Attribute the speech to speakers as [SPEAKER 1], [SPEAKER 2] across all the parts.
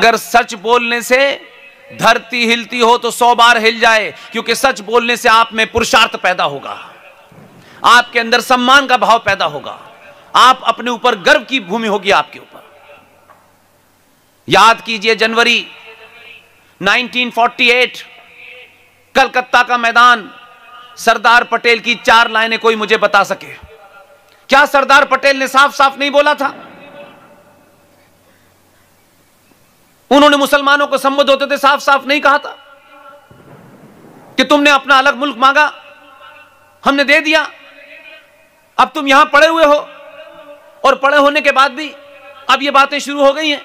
[SPEAKER 1] अगर सच बोलने से धरती हिलती हो तो 100 बार हिल जाए, क्योंकि सच बोलने से आप में पुरुषार्थ पैदा होगा, आपके अंदर सम्मान का भाव पैदा होगा, आप अपने ऊपर गर्व की भूमि होगी आपके ऊपर। याद कीजिए जनवरी 1948 कलकत्ता का मैदान, सरदार पटेल की 4 लाइनें कोई मुझे बता सके? क्या सरदार पटेल ने साफ साफ नहीं बोला था? उन्होंने मुसलमानों को संबोधित होते थे साफ साफ नहीं कहा था कि तुमने अपना अलग मुल्क मांगा, हमने दे दिया, अब तुम यहां पड़े हुए हो, और पड़े होने के बाद भी अब ये बातें शुरू हो गई हैं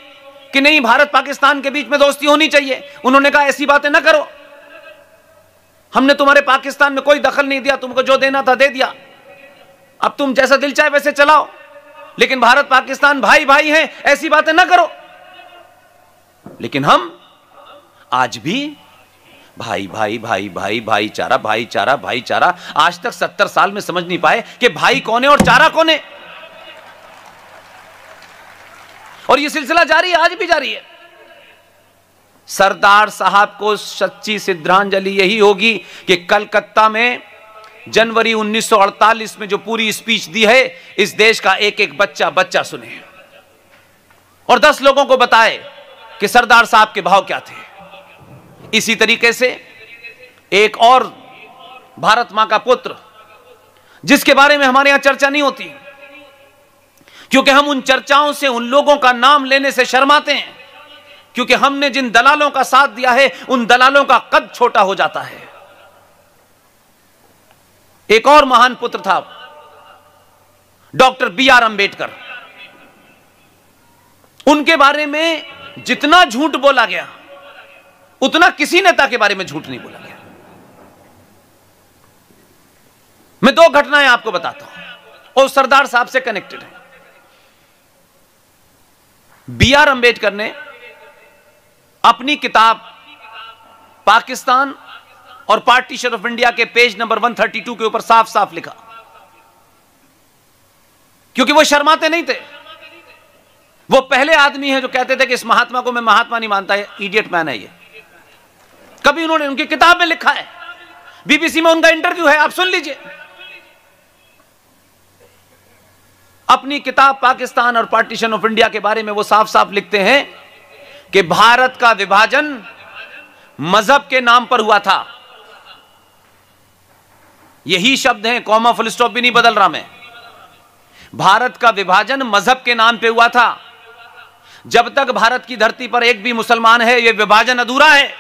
[SPEAKER 1] कि नहीं भारत पाकिस्तान के बीच में दोस्ती होनी चाहिए। उन्होंने कहा ऐसी बातें ना करो, हमने तुम्हारे पाकिस्तान में कोई दखल नहीं दिया, तुमको जो देना था दे दिया, अब तुम जैसा दिल चाहे वैसे चलाओ, लेकिन भारत पाकिस्तान भाई भाई हैं, ऐसी बातें ना करो। लेकिन हम आज भी भाई भाई भाई भाई भाईचारा भाईचारा भाईचारा, आज तक 70 साल में समझ नहीं पाए कि भाई कौन है और चारा कौन है। और यह सिलसिला जारी है, आज भी जारी है। सरदार साहब को सच्ची श्रद्धांजलि यही होगी कि कलकत्ता में जनवरी 1948 में जो पूरी स्पीच दी है, इस देश का एक एक बच्चा सुने और 10 लोगों को बताए कि सरदार साहब के भाव क्या थे। इसी तरीके से एक और भारत मां का पुत्र, जिसके बारे में हमारे यहां चर्चा नहीं होती, क्योंकि हम उन चर्चाओं से उन लोगों का नाम लेने से शर्माते हैं, क्योंकि हमने जिन दलालों का साथ दिया है उन दलालों का कद छोटा हो जाता है। एक और महान पुत्र था डॉक्टर B.R. अंबेडकर। उनके बारे में जितना झूठ बोला गया उतना किसी नेता के बारे में झूठ नहीं बोला गया। मैं 2 घटनाएं आपको बताता हूं और सरदार साहब से कनेक्टेड है। B.R. अंबेडकर ने अपनी किताब पाकिस्तान और पार्टीशन ऑफ इंडिया के पेज नंबर 132 के ऊपर साफ साफ लिखा, क्योंकि वो शर्माते नहीं थे। वो पहले आदमी हैं जो कहते थे कि इस महात्मा को मैं महात्मा नहीं मानता, है इडियट मैन है ये। कभी उन्होंने उनकी किताब में लिखा है, बीबीसी में उनका इंटरव्यू है, आप सुन लीजिए। अपनी किताब पाकिस्तान और पार्टीशन ऑफ इंडिया के बारे में वो साफ साफ लिखते हैं कि भारत का विभाजन मजहब के नाम पर हुआ था। यही शब्द हैं, कॉमा फुल स्टॉप भी नहीं बदल रहा मैं। भारत का विभाजन मजहब के नाम पे हुआ था। जब तक भारत की धरती पर एक भी मुसलमान है, यह विभाजन अधूरा है।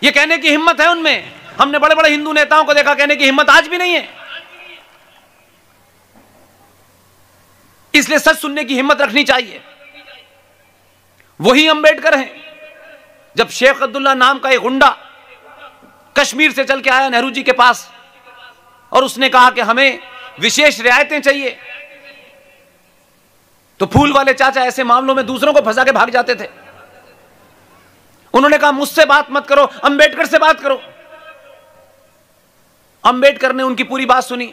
[SPEAKER 1] यह कहने की हिम्मत है उनमें। हमने बड़े बड़े हिंदू नेताओं को देखा, कहने की हिम्मत आज भी नहीं है। इसलिए सच सुनने की हिम्मत रखनी चाहिए। वही अंबेडकर हैं। जब शेख अब्दुल्ला नाम का एक गुंडा कश्मीर से चल के आया नेहरू जी के पास और उसने कहा कि हमें विशेष रियायतें चाहिए, तो फूल वाले चाचा ऐसे मामलों में दूसरों को फंसा के भाग जाते थे। उन्होंने कहा मुझसे बात मत करो, अंबेडकर से बात करो। अंबेडकर ने उनकी पूरी बात सुनी,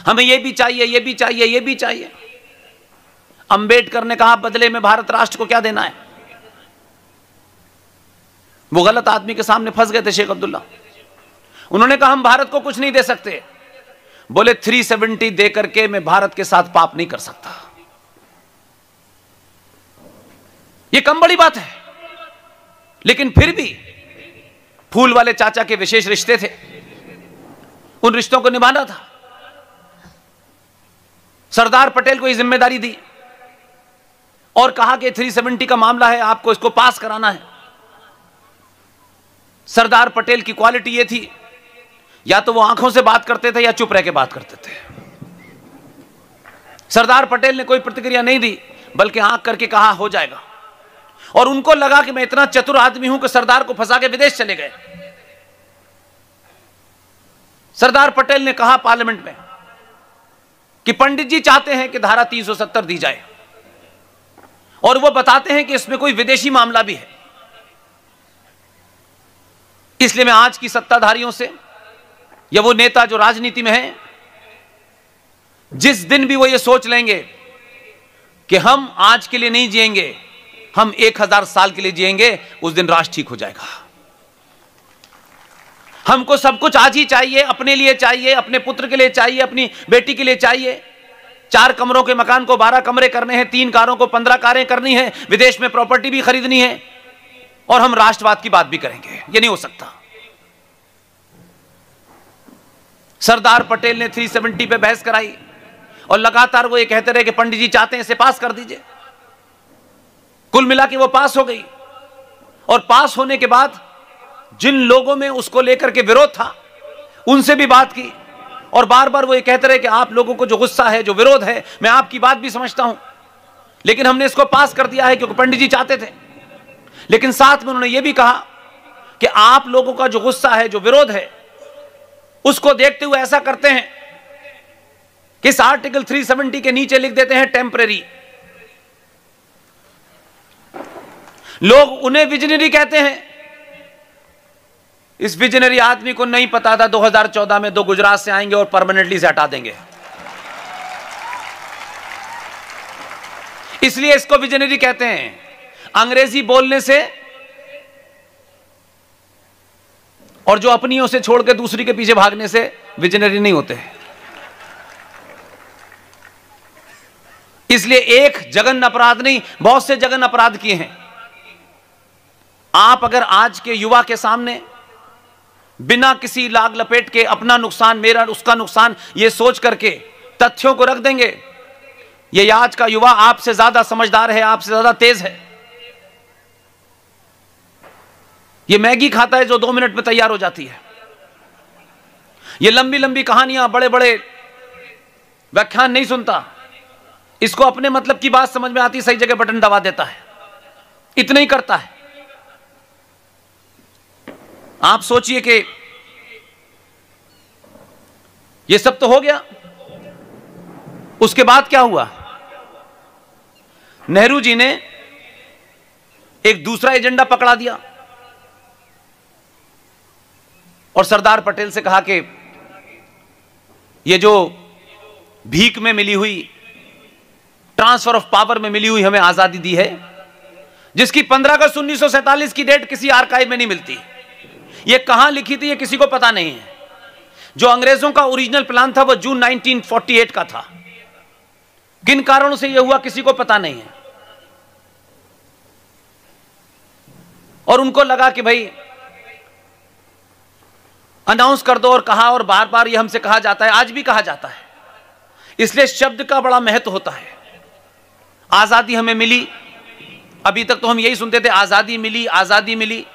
[SPEAKER 1] हमें यह भी चाहिए, यह भी चाहिए, यह भी चाहिए। अंबेडकर ने कहा बदले में भारत राष्ट्र को क्या देना है। वो गलत आदमी के सामने फंस गए थे शेख अब्दुल्ला। उन्होंने कहा हम भारत को कुछ नहीं दे सकते। बोले 370 दे करके मैं भारत के साथ पाप नहीं कर सकता। ये कम बड़ी बात है, लेकिन फिर भी फूल वाले चाचा के विशेष रिश्ते थे, उन रिश्तों को निभाना था। सरदार पटेल को ये जिम्मेदारी दी और कहा कि 370 का मामला है, आपको इसको पास कराना है। सरदार पटेल की क्वालिटी ये थी, या तो वो आंखों से बात करते थे या चुप रह के बात करते थे। सरदार पटेल ने कोई प्रतिक्रिया नहीं दी, बल्कि आंख करके कहा हो जाएगा। और उनको लगा कि मैं इतना चतुर आदमी हूं कि सरदार को फंसा के विदेश चले गए। सरदार पटेल ने कहा पार्लियामेंट में कि पंडित जी चाहते हैं कि धारा 370 दी जाए, और वो बताते हैं कि इसमें कोई विदेशी मामला भी है। इसलिए मैं आज की सत्ताधारियों से, या वो नेता जो राजनीति में हैं, जिस दिन भी वो ये सोच लेंगे कि हम आज के लिए नहीं जिएंगे, हम 1000 साल के लिए जिएंगे, उस दिन राष्ट्र ठीक हो जाएगा। हमको सब कुछ आज ही चाहिए, अपने लिए चाहिए, अपने पुत्र के लिए चाहिए, अपनी बेटी के लिए चाहिए। 4 कमरों के मकान को 12 कमरे करने हैं, 3 कारों को 15 कारें करनी है, विदेश में प्रॉपर्टी भी खरीदनी है, और हम राष्ट्रवाद की बात भी करेंगे। ये नहीं हो सकता। सरदार पटेल ने 370 पे बहस कराई और लगातार वो ये कहते रहे कि पंडित जी चाहते हैं इसे पास कर दीजिए। कुल मिला के वो पास हो गई, और पास होने के बाद जिन लोगों में उसको लेकर के विरोध था उनसे भी बात की, और बार बार वो ये कहते रहे कि आप लोगों को जो गुस्सा है, जो विरोध है, मैं आपकी बात भी समझता हूं, लेकिन हमने इसको पास कर दिया है क्योंकि पंडित जी चाहते थे। लेकिन साथ में उन्होंने ये भी कहा कि आप लोगों का जो गुस्सा है, जो विरोध है, उसको देखते हुए ऐसा करते हैं कि इस आर्टिकल 370 के नीचे लिख देते हैं टेम्परेरी। लोग उन्हें विजनरी कहते हैं। इस विजनरी आदमी को नहीं पता था 2014 में 2 गुजरात से आएंगे और परमानेंटली से हटा देंगे, इसलिए इसको विजनरी कहते हैं। अंग्रेजी बोलने से और जो अपनियों से छोड़ के दूसरी के पीछे भागने से विजनरी नहीं होते। इसलिए एक जघन्य अपराध नहीं, बहुत से जघन्य अपराध किए हैं। आप अगर आज के युवा के सामने बिना किसी लाग लपेट के अपना नुकसान, मेरा उसका नुकसान, ये सोच करके तथ्यों को रख देंगे, ये आज का युवा आपसे ज्यादा समझदार है, आपसे ज्यादा तेज है। ये मैगी खाता है जो 2 मिनट में तैयार हो जाती है। ये लंबी लंबी कहानियां, बड़े बड़े व्याख्यान नहीं सुनता। इसको अपने मतलब की बात समझ में आती, सही जगह बटन दबा देता है, इतना ही करता है। आप सोचिए कि ये सब तो हो गया, उसके बाद क्या हुआ? नेहरू जी ने एक दूसरा एजेंडा पकड़ा दिया और सरदार पटेल से कहा कि ये जो भीख में मिली हुई, ट्रांसफर ऑफ पावर में मिली हुई हमें आजादी दी है, जिसकी 15 अगस्त 1947 की डेट किसी आर्काइव में नहीं मिलती, ये कहां लिखी थी ये किसी को पता नहीं है। जो अंग्रेजों का ओरिजिनल प्लान था वो जून 1948 का था, किन कारणों से यह हुआ किसी को पता नहीं है। और उनको लगा कि भाई अनाउंस कर दो, और कहा, और बार बार ये हमसे कहा जाता है, आज भी कहा जाता है, इसलिए शब्द का बड़ा महत्व होता है। आजादी हमें मिली, अभी तक तो हम यही सुनते थे, आजादी मिली, आजादी मिली।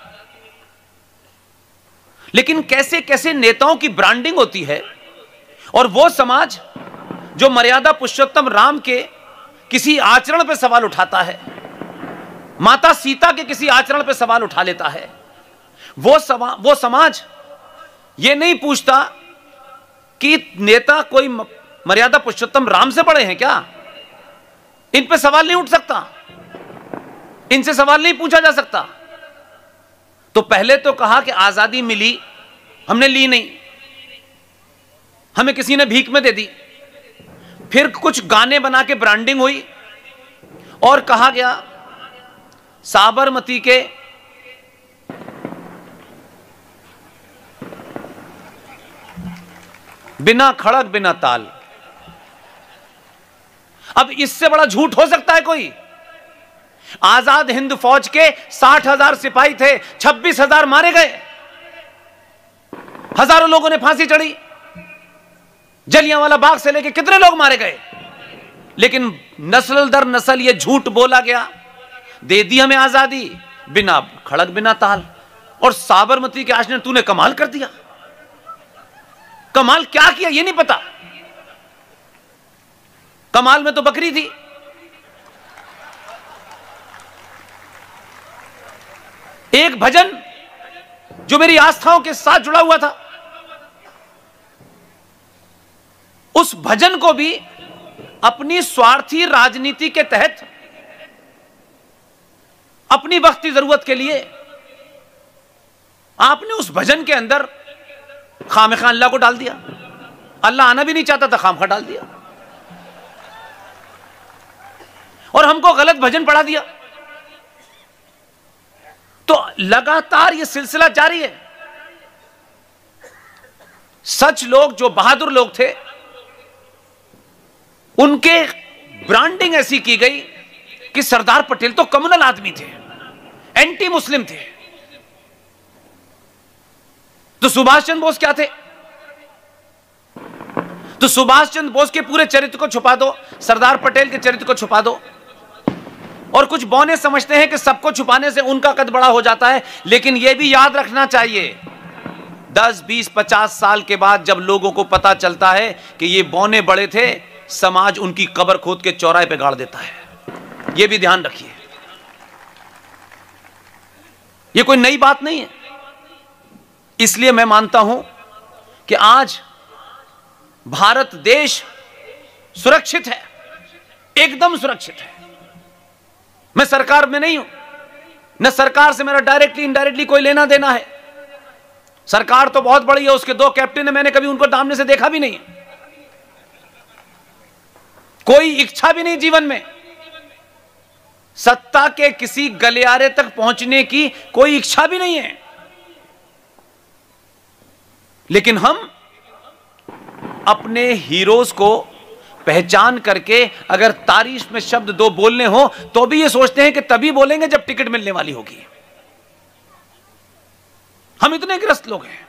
[SPEAKER 1] लेकिन कैसे कैसे नेताओं की ब्रांडिंग होती है, और वो समाज जो मर्यादा पुरुषोत्तम राम के किसी आचरण पे सवाल उठाता है, माता सीता के किसी आचरण पे सवाल उठा लेता है, वो समाज ये नहीं पूछता कि नेता कोई मर्यादा पुरुषोत्तम राम से पढ़े हैं क्या, इन पे सवाल नहीं उठ सकता, इनसे सवाल नहीं पूछा जा सकता। तो पहले तो कहा कि आजादी मिली, हमने ली नहीं, हमें किसी ने भीख में दे दी। फिर कुछ गाने बना के ब्रांडिंग हुई और कहा गया साबरमती के बिना खड़क बिना ताल। अब इससे बड़ा झूठ हो सकता है कोई? आजाद हिंद फौज के 60,000 सिपाही थे, 26,000 मारे गए, हजारों लोगों ने फांसी चढ़ी, जलियांवाला बाग से लेके कितने लोग मारे गए, लेकिन नस्ल दर नस्ल ये झूठ बोला गया, दे दी हमें आजादी बिना खड़क बिना ताल। और साबरमती के आश्रम तूने कमाल कर दिया। कमाल क्या किया ये नहीं पता, कमाल में तो बकरी थी। एक भजन जो मेरी आस्थाओं के साथ जुड़ा हुआ था, उस भजन को भी अपनी स्वार्थी राजनीति के तहत, अपनी वक्ती जरूरत के लिए आपने उस भजन के अंदर खामखा अल्लाह को डाल दिया। अल्लाह आना भी नहीं चाहता था, खामखा डाल दिया और हमको गलत भजन पढ़ा दिया। लगातार ये सिलसिला जारी है। सच लोग, जो बहादुर लोग थे, उनके ब्रांडिंग ऐसी की गई कि सरदार पटेल तो कम्युनल आदमी थे, एंटी मुस्लिम थे। तो सुभाष चंद्र बोस क्या थे? तो सुभाष चंद्र बोस के पूरे चरित्र को छुपा दो, सरदार पटेल के चरित्र को छुपा दो। और कुछ बौने समझते हैं कि सबको छुपाने से उनका कद बड़ा हो जाता है, लेकिन यह भी याद रखना चाहिए 10, 20, 50 साल के बाद जब लोगों को पता चलता है कि ये बौने बड़े थे, समाज उनकी कब्र खोद के चौराहे पे गाड़ देता है। यह भी ध्यान रखिए, यह कोई नई बात नहीं है। इसलिए मैं मानता हूं कि आज भारत देश सुरक्षित है, एकदम सुरक्षित है। मैं सरकार में नहीं हूं, न सरकार से मेरा डायरेक्टली इनडायरेक्टली कोई लेना देना है। सरकार तो बहुत बड़ी है, उसके 2 कैप्टन है, मैंने कभी उनको सामने से देखा भी नहीं है। कोई इच्छा भी नहीं जीवन में, सत्ता के किसी गलियारे तक पहुंचने की कोई इच्छा भी नहीं है। लेकिन हम अपने हीरोज को पहचान करके अगर तारीफ में शब्द 2 बोलने हो तो भी ये सोचते हैं कि तभी बोलेंगे जब टिकट मिलने वाली होगी। हम इतने ग्रस्त लोग हैं।